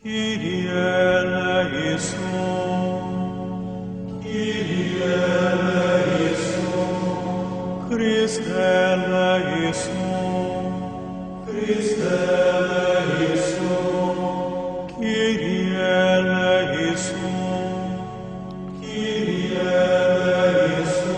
Kyrie eleison, Kyrie eleison, Christe eleison, Christe eleison, Kyrie eleison, Kyrie eleison.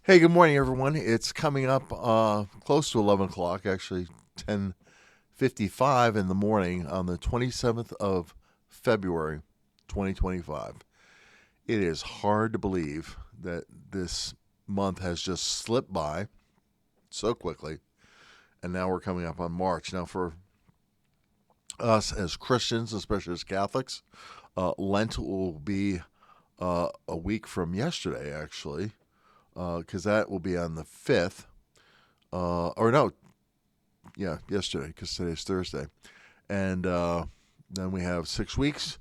Hey, good morning, everyone. It's coming up close to 11 o'clock, actually 10:55 in the morning on the 27th of February, 2025. It is hard to believe that this month has just slipped by so quickly, and now we're coming up on March. Now, for us as Christians, especially as Catholics, Lent will be a week from yesterday, actually, because that will be on the 5th. Yesterday, because today's Thursday. And then we have 6 weeks,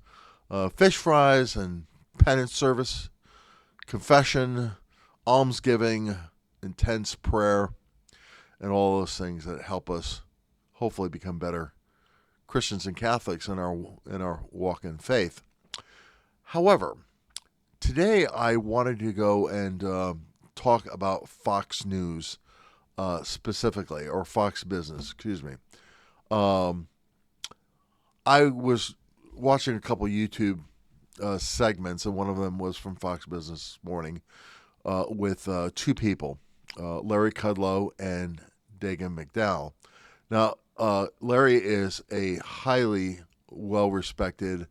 fish fries and penance service, confession, almsgiving, intense prayer, and all those things that help us hopefully become better Christians and Catholics in our walk in faith. However, today I wanted to go and talk about Fox News specifically, or Fox Business, excuse me. I was watching a couple YouTube segments, and one of them was from Fox Business this morning with two people, Larry Kudlow and Dagan McDowell. Now, Larry is a highly well-respected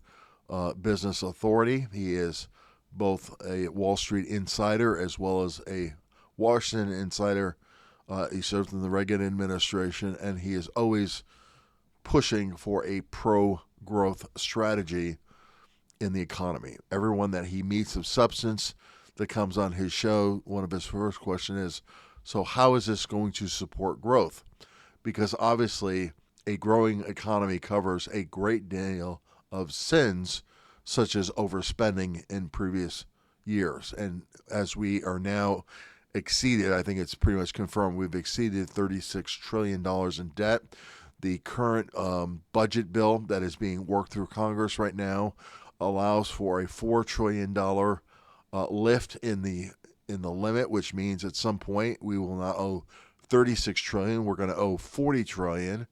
business authority. He is both a Wall Street insider as well as a Washington insider. He served in the Reagan administration, and he is always pushing for a pro-growth strategy in the economy. Everyone that he meets of substance that comes on his show, one of his first questions is, so how is this going to support growth? Because obviously a growing economy covers a great deal of sins, such as overspending in previous years. And as we are now exceeded, I think it's pretty much confirmed, we've exceeded $36 trillion in debt. The current budget bill that is being worked through Congress right now allows for a $4 trillion lift in the limit, which means at some point we will not owe $36 trillion. We're going to owe $40 trillion.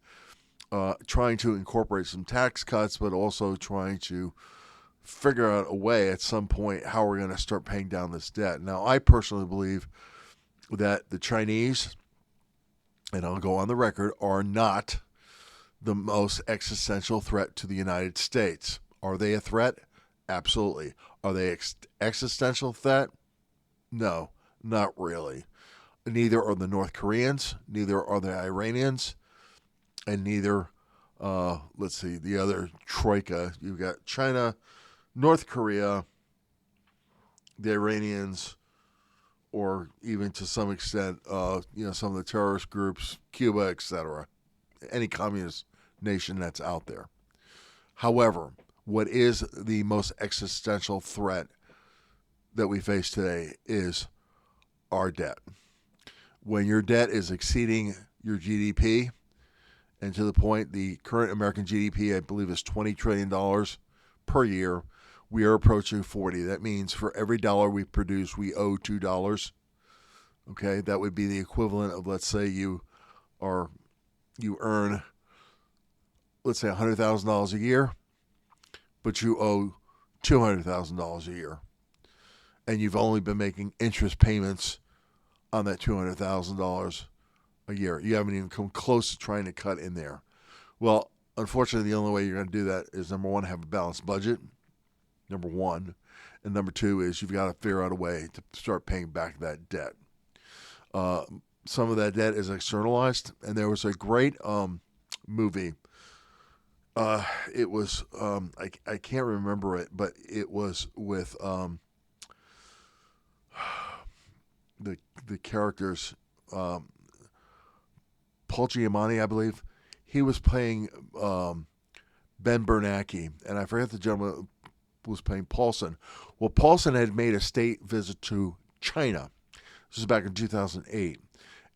Trying to incorporate some tax cuts, but also trying to figure out a way at some point how we're going to start paying down this debt. Now, I personally believe that the Chinese, and I'll go on the record, are not the most existential threat to the United States. Are they a threat? Absolutely. Are they existential threat? No, not really. Neither are the North Koreans, neither are the Iranians, and neither, the other troika. You've got China, North Korea, the Iranians, or even to some extent, some of the terrorist groups, Cuba, etc., any communist nation that's out there. However, what is the most existential threat that we face today is our debt. When your debt is exceeding your GDP, and to the point, the current American GDP, I believe, is $20 trillion per year. We are approaching 40. That means for every dollar we produce, we owe $2. Okay, that would be the equivalent of, let's say you earn, let's say $100,000 a year, but you owe $200,000 a year, and you've only been making interest payments on that $200,000 a year. You haven't even come close to trying to cut in there. Well, unfortunately, the only way you're going to do that is, number one, have a balanced budget, number one. And number two is you've got to figure out a way to start paying back that debt. Some of that debt is externalized, and there was a great movie. It was, I can't remember it, but it was with the characters, Paul Giamatti, I believe. He was playing Ben Bernanke, and I forget the gentleman who was playing Paulson. Well, Paulson had made a state visit to China. This was back in 2008.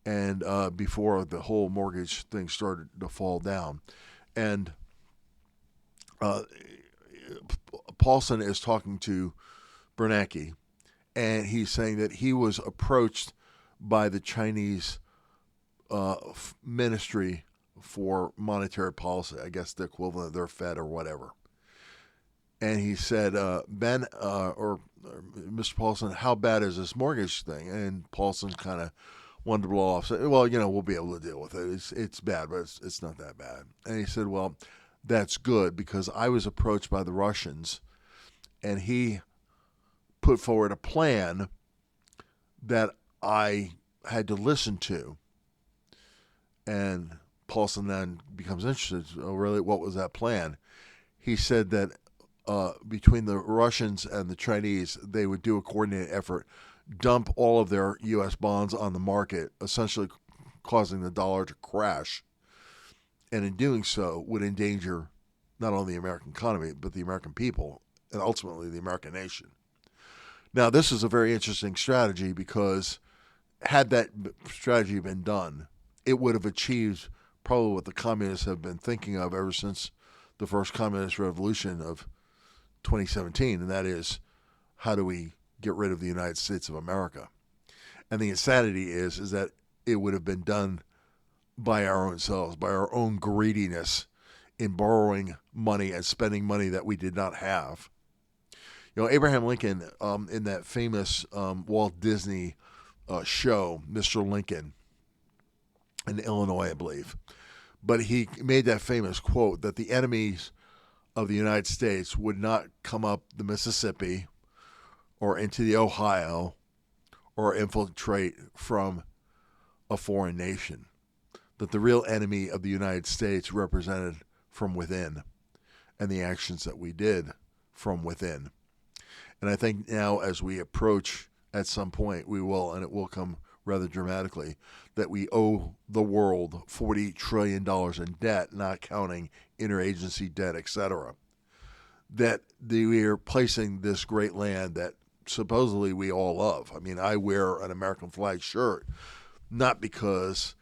and before the whole mortgage thing started to fall down. And uh, Paulson is talking to Bernanke, and he's saying that he was approached by the Chinese Ministry for Monetary Policy, I guess the equivalent of their Fed or whatever. And he said, Ben, or Mr. Paulson, how bad is this mortgage thing? And Paulson kind of wanted to blow off, said, well, we'll be able to deal with it. It's bad, but it's not that bad. And he said, well, that's good, because I was approached by the Russians, and he put forward a plan that I had to listen to. And Paulson then becomes interested. Oh, really? What was that plan? He said that between the Russians and the Chinese, they would do a coordinated effort, dump all of their U.S. bonds on the market, essentially causing the dollar to crash. And in doing so, would endanger not only the American economy, but the American people, and ultimately the American nation. Now, this is a very interesting strategy, because had that strategy been done, it would have achieved probably what the communists have been thinking of ever since the first communist revolution of 2017, and that is, how do we get rid of the United States of America? And the insanity is that it would have been done by our own selves, by our own greediness in borrowing money and spending money that we did not have. Abraham Lincoln, in that famous Walt Disney show, Mr. Lincoln, in Illinois, I believe, but he made that famous quote that the enemies of the United States would not come up the Mississippi or into the Ohio or infiltrate from a foreign nation, that the real enemy of the United States represented from within, and the actions that we did from within. And I think now, as we approach, at some point, we will, and it will come rather dramatically, that we owe the world $40 trillion in debt, not counting interagency debt, etc. That we are placing this great land that supposedly we all love. I mean, I wear an American flag shirt, not because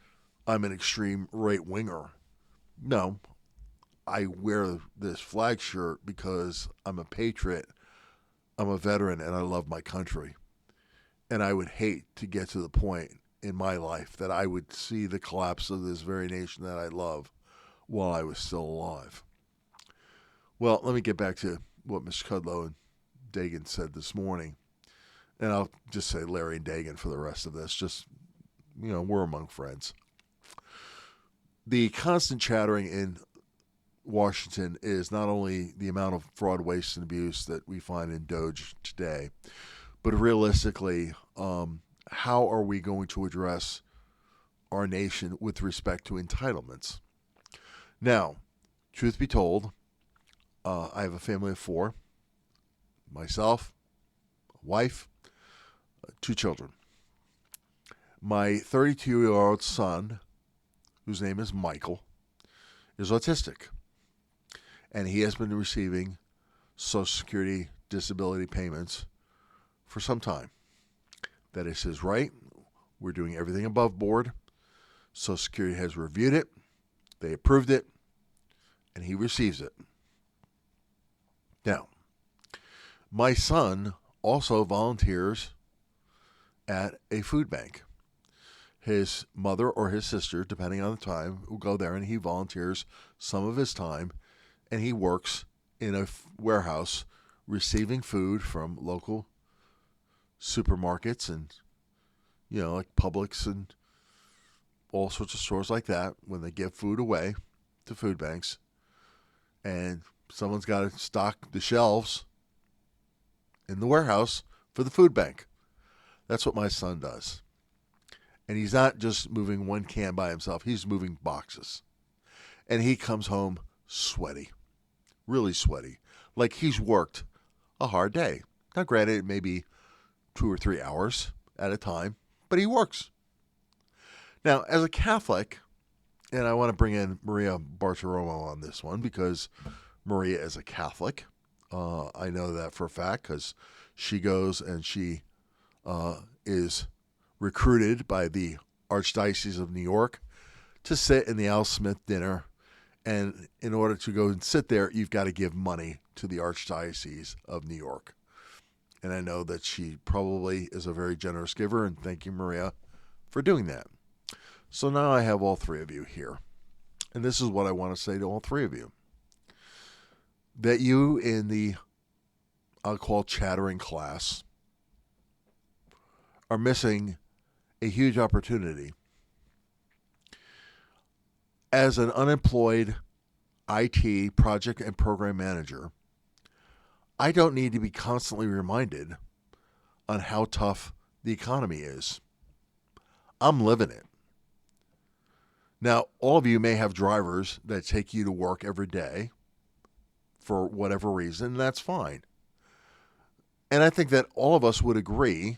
I'm an extreme right-winger. No, I wear this flag shirt because I'm a patriot, I'm a veteran, and I love my country. And I would hate to get to the point in my life that I would see the collapse of this very nation that I love while I was still alive. Well, let me get back to what Mr. Kudlow and Dagan said this morning. And I'll just say Larry and Dagan for the rest of this. Just, we're among friends. The constant chattering in Washington is not only the amount of fraud, waste, and abuse that we find in Doge today, but realistically, how are we going to address our nation with respect to entitlements? Now, truth be told, I have a family of 4, myself, a wife, 2 children. My 32-year-old son, whose name is Michael, is autistic, and he has been receiving Social Security disability payments for some time. That is his right. We're doing everything above board. Social Security has reviewed it, they approved it, and he receives it. Now, my son also volunteers at a food bank. His mother or his sister, depending on the time, will go there, and he volunteers some of his time, and he works in a warehouse receiving food from local supermarkets and, like Publix and all sorts of stores like that, when they give food away to food banks, and someone's got to stock the shelves in the warehouse for the food bank. That's what my son does. And he's not just moving one can by himself, he's moving boxes. And he comes home sweaty, really sweaty, like he's worked a hard day. Now, granted, it may be 2 or 3 hours at a time, but he works. Now, as a Catholic, and I want to bring in Maria Bartiromo on this one, because Maria is a Catholic. I know that for a fact, because she goes and she is recruited by the Archdiocese of New York to sit in the Al Smith dinner. And in order to go and sit there, you've got to give money to the Archdiocese of New York. And I know that she probably is a very generous giver, and thank you, Maria, for doing that. So now I have all three of you here. And this is what I want to say to all three of you. That you in the, I'll call chattering class, are missing a huge opportunity. As an unemployed IT project and program manager, I don't need to be constantly reminded on how tough the economy is. I'm living it. Now, all of you may have drivers that take you to work every day for whatever reason, and that's fine. And I think that all of us would agree,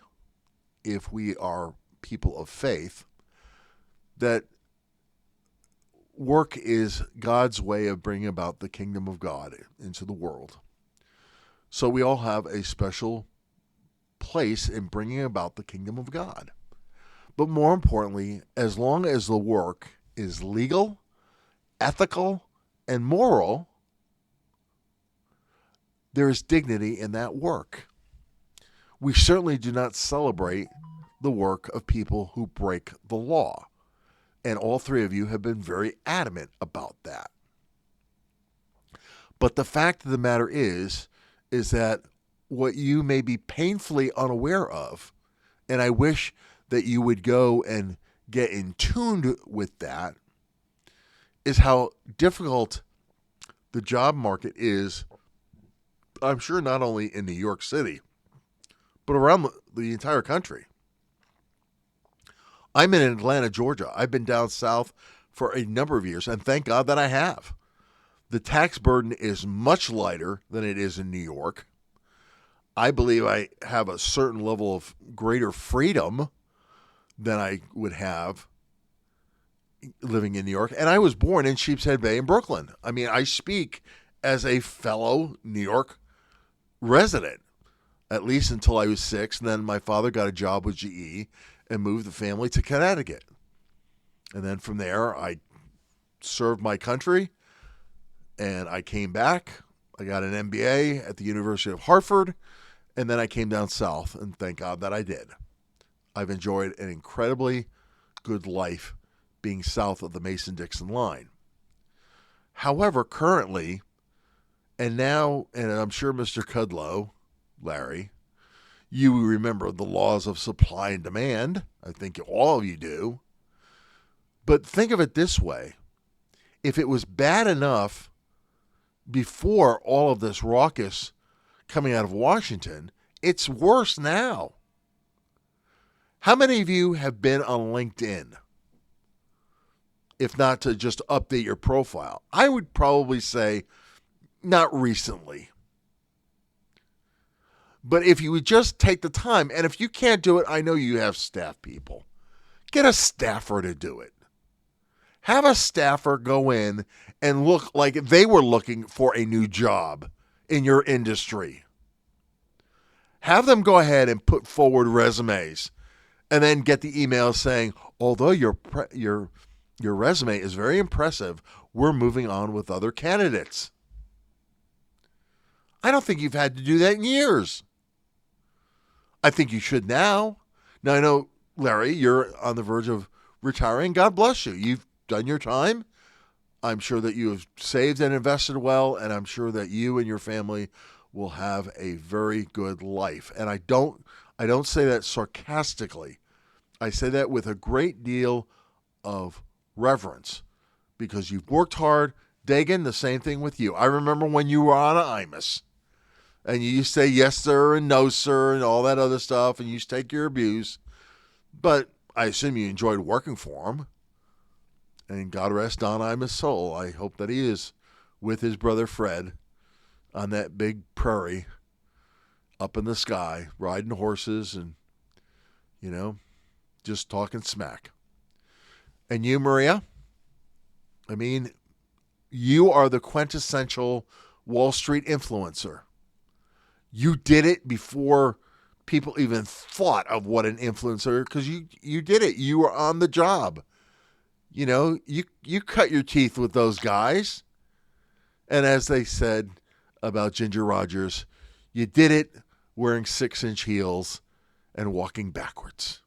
if we are people of faith, that work is God's way of bringing about the kingdom of God into the world. So we all have a special place in bringing about the kingdom of God. But more importantly, as long as the work is legal, ethical, and moral, there is dignity in that work. We certainly do not celebrate the work of people who break the law. And all three of you have been very adamant about that. But the fact of the matter is that what you may be painfully unaware of, and I wish that you would go and get in tune with that, is how difficult the job market is, I'm sure not only in New York City, but around the entire country. I'm in Atlanta, Georgia. I've been down south for a number of years, and thank God that I have. The tax burden is much lighter than it is in New York. I believe I have a certain level of greater freedom than I would have living in New York. And I was born in Sheepshead Bay in Brooklyn. I mean, I speak as a fellow New York resident, at least until I was 6. And then my father got a job with GE and moved the family to Connecticut. And then from there, I served my country, and I came back. I got an MBA at the University of Hartford, and then I came down south, and thank God that I did. I've enjoyed an incredibly good life being south of the Mason-Dixon line. However, currently, and now, and I'm sure Mr. Kudlow, Larry, you remember the laws of supply and demand. I think all of you do. But think of it this way. If it was bad enough before all of this raucous coming out of Washington, it's worse now. How many of you have been on LinkedIn? If not to just update your profile. I would probably say not recently. But if you would just take the time, and if you can't do it, I know you have staff people. Get a staffer to do it. Have a staffer go in and look like they were looking for a new job in your industry. Have them go ahead and put forward resumes and then get the email saying, although your resume is very impressive, we're moving on with other candidates. I don't think you've had to do that in years. I think you should now. Now, I know, Larry, you're on the verge of retiring. God bless you. You've done your time. I'm sure that you have saved and invested well, and I'm sure that you and your family will have a very good life. And I don't say that sarcastically. I say that with a great deal of reverence because you've worked hard. Dagan, the same thing with you. I remember when you were on IMUS and you used to say yes, sir, and no, sir, and all that other stuff, and you used to take your abuse. But I assume you enjoyed working for him. And God rest Don Imus' soul. I hope that he is with his brother Fred on that big prairie up in the sky, riding horses and, just talking smack. And you, Maria, I mean, you are the quintessential Wall Street influencer. You did it before people even thought of what an influencer, because you did it. You were on the job. You know, you cut your teeth with those guys. And as they said about Ginger Rogers, you did it wearing 6-inch heels and walking backwards,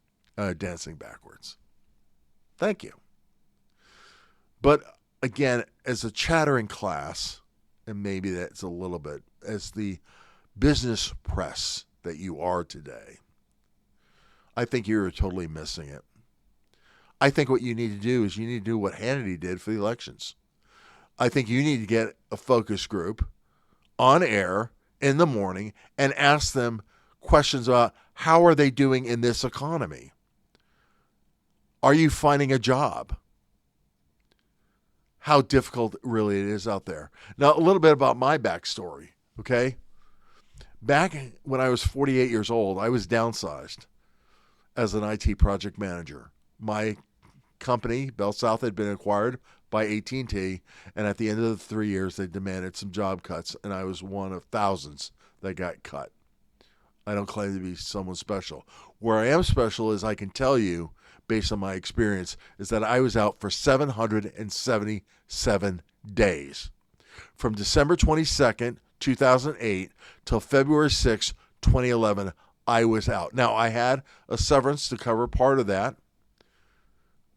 dancing backwards. Thank you. But again, as a chattering class, and maybe that's a little bit, as the business press that you are today, I think you're totally missing it. I think what you need to do is you need to do what Hannity did for the elections. I think you need to get a focus group on air in the morning and ask them questions about how are they doing in this economy? Are you finding a job? How difficult really it is out there. Now, a little bit about my backstory, okay? Back when I was 48 years old, I was downsized as an IT project manager. My company, Bell South, had been acquired by AT&T, and at the end of the 3 years, they demanded some job cuts, and I was one of thousands that got cut. I don't claim to be someone special. Where I am special is I can tell you, based on my experience, is that I was out for 777 days. From December 22nd, 2008 till February 6, 2011, I was out. Now, I had a severance to cover part of that,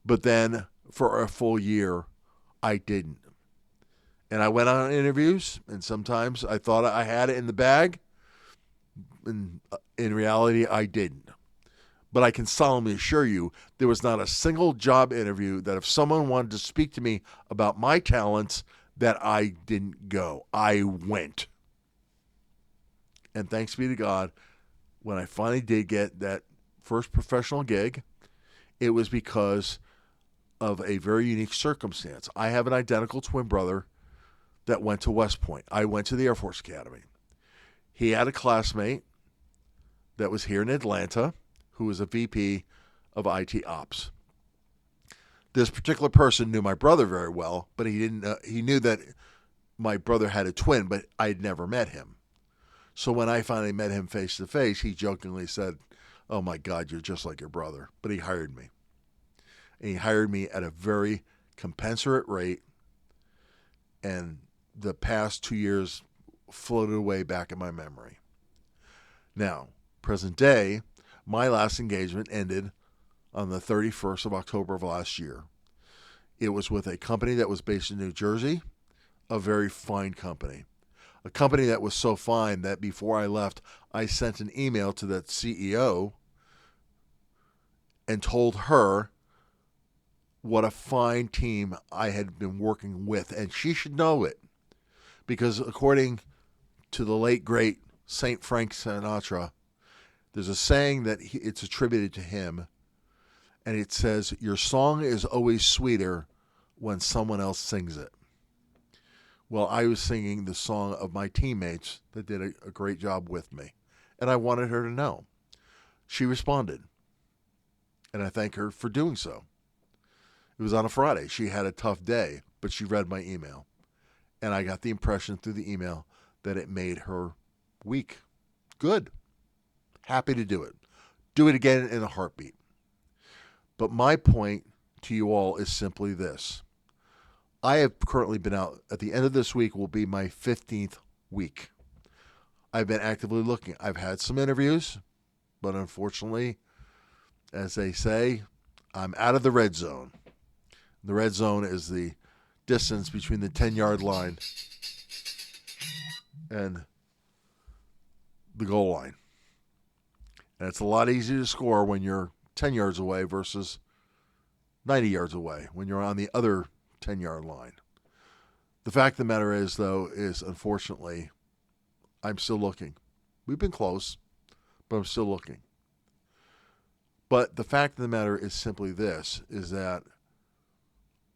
but then for a full year, I didn't. And I went on interviews, and sometimes I thought I had it in the bag, and in reality, I didn't. But I can solemnly assure you, there was not a single job interview that if someone wanted to speak to me about my talents, that I didn't go. I went. And thanks be to God, when I finally did get that first professional gig, it was because of a very unique circumstance. I have an identical twin brother that went to West Point. I went to the Air Force Academy. He had a classmate that was here in Atlanta who was a VP of IT Ops. This particular person knew my brother very well, but he didn't. He knew that my brother had a twin, but I'd never met him. So when I finally met him face to face, he jokingly said, "Oh my God, you're just like your brother." But he hired me. And he hired me at a very commensurate rate. And the past 2 years floated away back in my memory. Now, present day, my last engagement ended on the 31st of October of last year. It was with a company that was based in New Jersey, a very fine company. A company that was so fine that before I left, I sent an email to that CEO and told her what a fine team I had been working with. And she should know it, because according to the late, great St. Frank Sinatra, there's a saying that it's attributed to him, and it says, "Your song is always sweeter when someone else sings it." Well, I was singing the song of my teammates that did a great job with me, and I wanted her to know. She responded, and I thank her for doing so. It was on a Friday. She had a tough day, but she read my email, and I got the impression through the email that it made her week. Good. Happy to do it. Do it again in a heartbeat. But my point to you all is simply this. I have currently been out. At the end of this week will be my 15th week. I've been actively looking. I've had some interviews, but unfortunately, as they say, I'm out of the red zone. The red zone is the distance between the 10-yard line and the goal line. And it's a lot easier to score when you're 10 yards away versus 90 yards away when you're on the other 10-yard line. The fact of the matter is, though, is unfortunately, I'm still looking. We've been close, but I'm still looking. But the fact of the matter is simply this, is that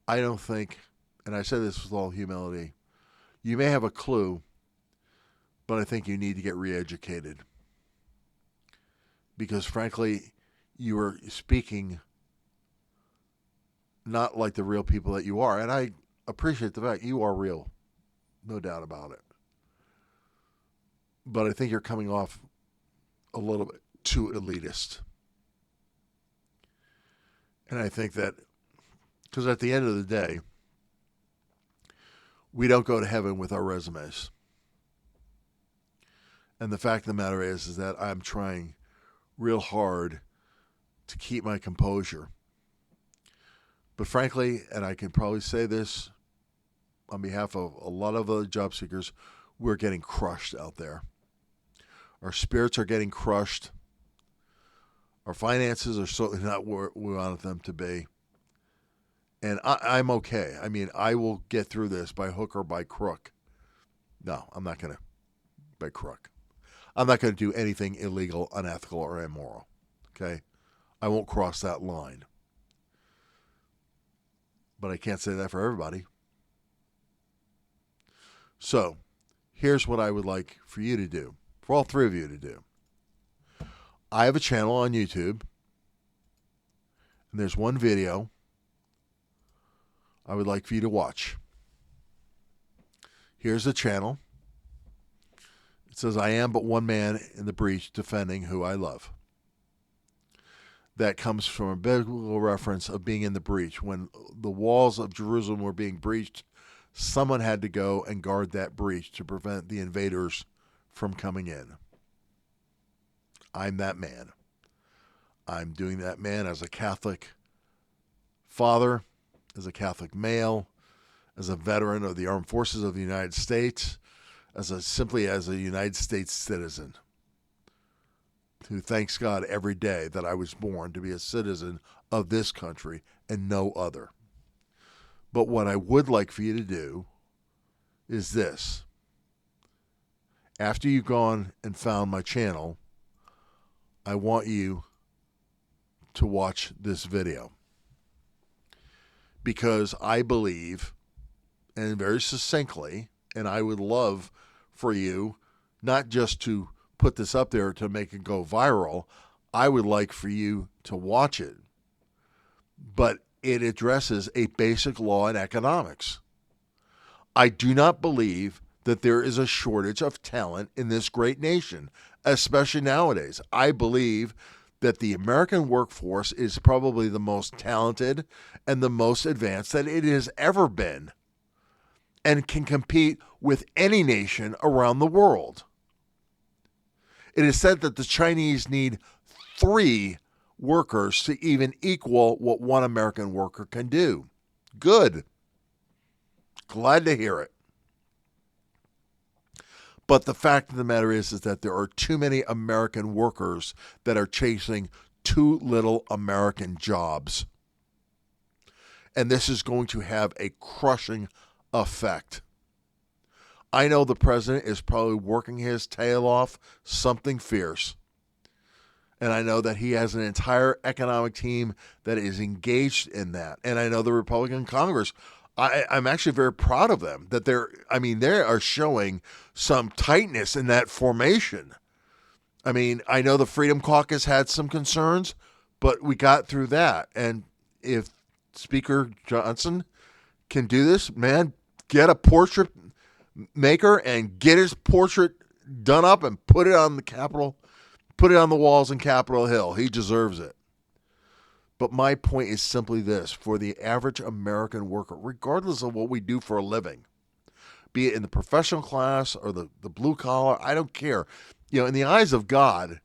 I don't think, and I say this with all humility, you may have a clue, but I think you need to get re-educated. Because frankly, you are speaking not like the real people that you are. And I appreciate the fact you are real. No doubt about it. But I think you're coming off a little bit too elitist. And I think that, because at the end of the day, we don't go to heaven with our resumes. And the fact of the matter is that I'm trying real hard to keep my composure. But frankly, and I can probably say this on behalf of a lot of other job seekers, we're getting crushed out there. Our spirits are getting crushed. Our finances are certainly not where we want them to be. And I'm okay. I mean, I will get through this by hook or by crook. No, I'm not going to by crook. I'm not going to do anything illegal, unethical, or immoral. Okay? I won't cross that line. But I can't say that for everybody. So, here's what I would like for you to do, for all three of you to do. I have a channel on YouTube, and there's one video I would like for you to watch. Here's the channel. It says, I am but one man in the breach defending who I love. That comes from a biblical reference of being in the breach. When the walls of Jerusalem were being breached, someone had to go and guard that breach to prevent the invaders from coming in. I'm that man. I'm doing that man as a Catholic father, as a Catholic male, as a veteran of the Armed Forces of the United States, simply as a United States citizen who thanks God every day that I was born to be a citizen of this country and no other. But what I would like for you to do is this. After you've gone and found my channel, I want you to watch this video. Because I believe, and very succinctly, and I would love for you not just to put this up there to make it go viral, I would like for you to watch it. But it addresses a basic law in economics. I do not believe that there is a shortage of talent in this great nation, especially nowadays. I believe that the American workforce is probably the most talented and the most advanced that it has ever been, and can compete with any nation around the world. It is said that the Chinese need 3 workers to even equal what one American worker can do. Good. Glad to hear it. But the fact of the matter is that there are too many American workers that are chasing too little American jobs. And this is going to have a crushing effect. I know the president is probably working his tail off something fierce. And I know that he has an entire economic team that is engaged in that. And I know the Republican Congress, I'm actually very proud of them that they are showing some tightness in that formation. I mean, I know the Freedom Caucus had some concerns, but we got through that. And if Speaker Johnson can do this, man, get a portrait maker and get his portrait done up and put it on the Capitol, put it on the walls in Capitol Hill. He deserves it. But my point is simply this: for the average American worker, regardless of what we do for a living, be it in the professional class or the blue collar, I don't care. You know, in the eyes of God,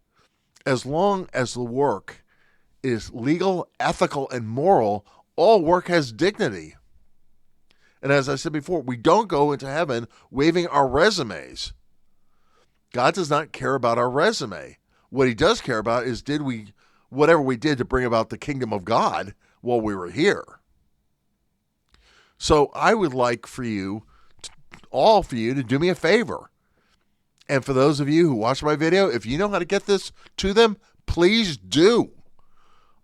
as long as the work is legal, ethical, and moral, all work has dignity. And as I said before, we don't go into heaven waving our resumes. God does not care about our resume. What he does care about is whatever we did to bring about the kingdom of God while we were here. So I would like for you, all for you, to do me a favor. And for those of you who watch my video, if you know how to get this to them, please do.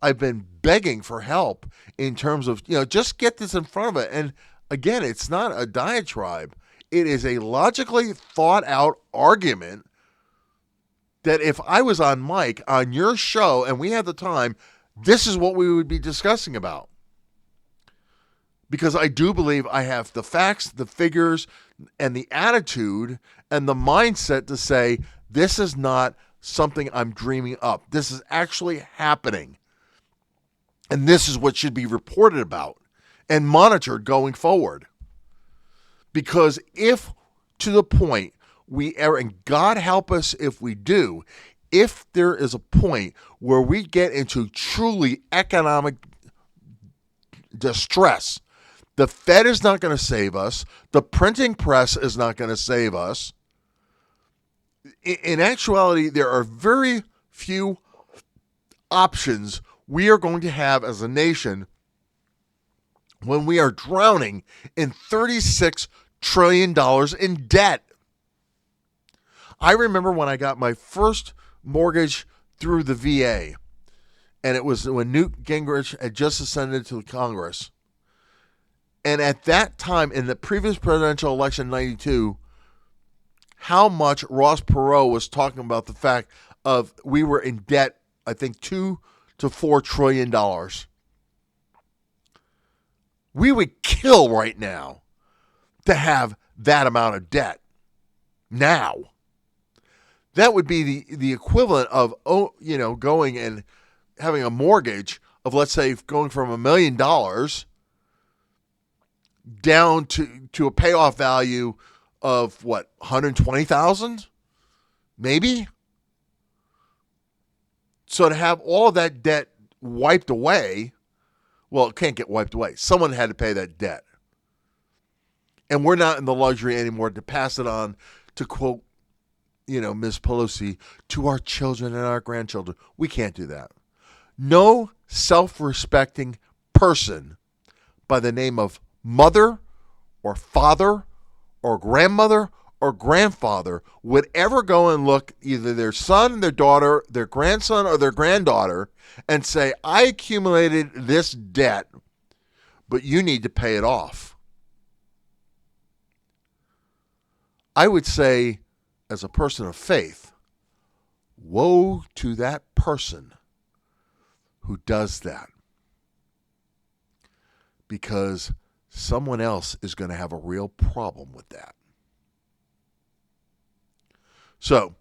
I've been begging for help in terms of, just get this in front of it. And again, it's not a diatribe. It is a logically thought out argument that if I was on mic on your show and we had the time, this is what we would be discussing about. Because I do believe I have the facts, the figures, and the attitude and the mindset to say this is not something I'm dreaming up. This is actually happening. And this is what should be reported about and monitored going forward. Because if to the point we err, and God help us if we do, if there is a point where we get into truly economic distress, the Fed is not going to save us. The printing press is not going to save us. In actuality, there are very few options we are going to have as a nation when we are drowning in $36 trillion in debt. I remember when I got my first mortgage through the VA, and it was when Newt Gingrich had just ascended to Congress. And at that time, in the previous presidential election in 92, how much Ross Perot was talking about the fact of we were in debt, I think, $2 to $4 trillion. We would kill right now to have that amount of debt. Now, that would be the equivalent of going and having a mortgage of, let's say, going from $1 million down to a payoff value of what, 120,000 maybe. So to have all of that debt wiped away, well, it can't get wiped away. Someone had to pay that debt. And we're not in the luxury anymore to pass it on, to quote, Ms. Pelosi, to our children and our grandchildren. We can't do that. No self-respecting person by the name of mother or father or grandmother or grandfather would ever go and look either their son, their daughter, their grandson, or their granddaughter and say, I accumulated this debt, but you need to pay it off. I would say, as a person of faith, woe to that person who does that, because someone else is going to have a real problem with that. So,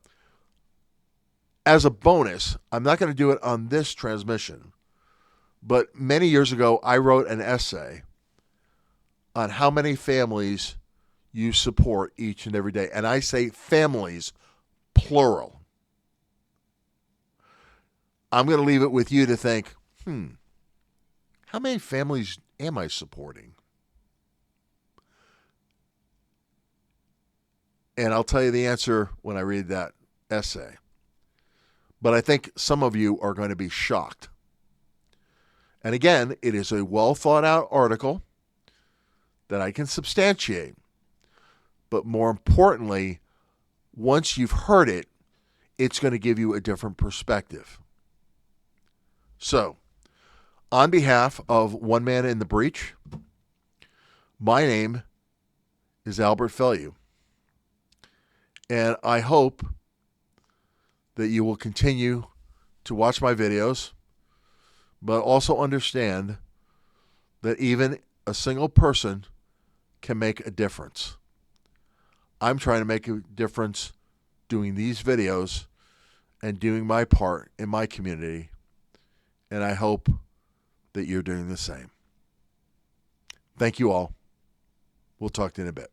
as a bonus, I'm not going to do it on this transmission, but many years ago, I wrote an essay on how many families you support each and every day. And I say families, plural. I'm going to leave it with you to think, how many families am I supporting? And I'll tell you the answer when I read that essay. But I think some of you are going to be shocked. And again, it is a well thought out article that I can substantiate. But more importantly, once you've heard it, it's going to give you a different perspective. So, on behalf of One Man in the Breach, my name is Albert Fellew. And I hope that you will continue to watch my videos, but also understand that even a single person can make a difference. I'm trying to make a difference doing these videos and doing my part in my community, and I hope that you're doing the same. Thank you all. We'll talk to you in a bit.